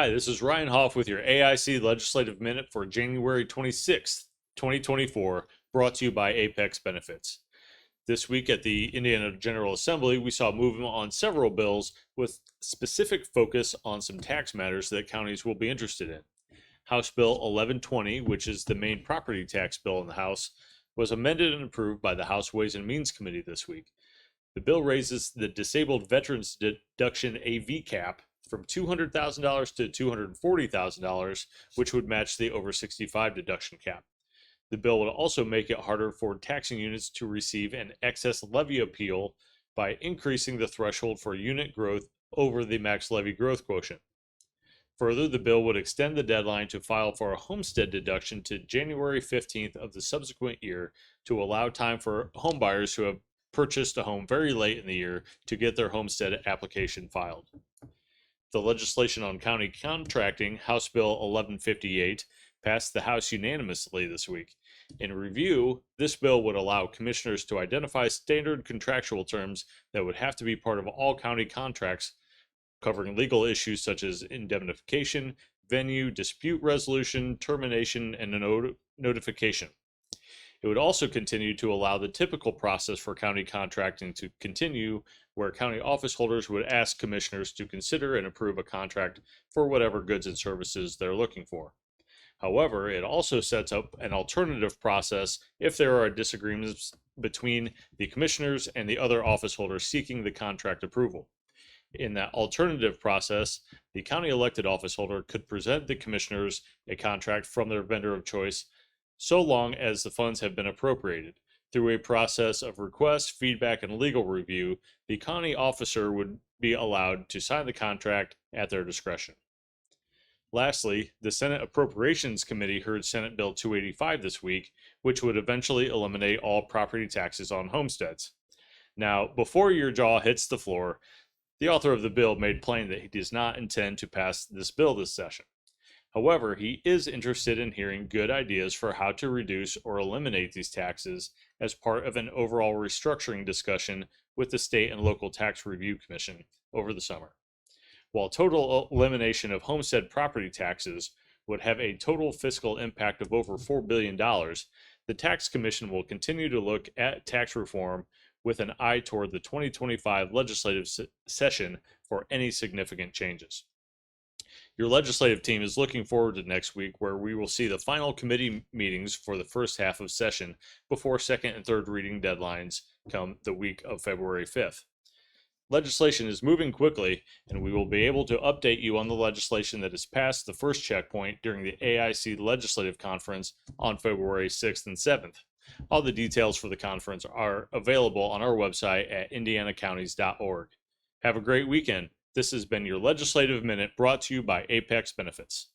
Hi, this is Ryan Hoff with your AIC Legislative Minute for January 26th, 2024, brought to you by Apex Benefits. This week at the Indiana General Assembly, we saw movement on several bills with specific focus on some tax matters that counties will be interested in. House Bill 1120, which is the main property tax bill in the House, was amended and approved by the House Ways and Means Committee this week. The bill raises the Disabled Veterans Deduction AV cap from $200,000 to $240,000, which would match the over 65 deduction cap. The bill would also make it harder for taxing units to receive an excess levy appeal by increasing the threshold for unit growth over the max levy growth quotient. Further, the bill would extend the deadline to file for a homestead deduction to January 15th of the subsequent year to allow time for homebuyers who have purchased a home very late in the year to get their homestead application filed. The legislation on county contracting, House Bill 1158, passed the House unanimously this week. In review, this bill would allow commissioners to identify standard contractual terms that would have to be part of all county contracts, covering legal issues such as indemnification, venue, dispute resolution, termination, and notification. It would also continue to allow the typical process for county contracting to continue, where county office holders would ask commissioners to consider and approve a contract for whatever goods and services they're looking for. However, it also sets up an alternative process if there are disagreements between the commissioners and the other office holders seeking the contract approval. In that alternative process, the county elected office holder could present the commissioners a contract from their vendor of choice so long as the funds have been appropriated. Through a process of request, feedback, and legal review, the county officer would be allowed to sign the contract at their discretion. Lastly, the Senate Appropriations Committee heard Senate Bill 285 this week, which would eventually eliminate all property taxes on homesteads. Now, before your jaw hits the floor, the author of the bill made plain that he does not intend to pass this bill this session. However, he is interested in hearing good ideas for how to reduce or eliminate these taxes as part of an overall restructuring discussion with the State and Local Tax Review Commission over the summer. While total elimination of homestead property taxes would have a total fiscal impact of over $4 billion, the Tax Commission will continue to look at tax reform with an eye toward the 2025 legislative session for any significant changes. Your legislative team is looking forward to next week, where we will see the final committee meetings for the first half of session before second and third reading deadlines come the week of February 5th. Legislation is moving quickly, and we will be able to update you on the legislation that has passed the first checkpoint during the AIC Legislative Conference on February 6th and 7th. All the details for the conference are available on our website at indianacounties.org. Have a great weekend. This has been your Legislative Minute brought to you by Apex Benefits.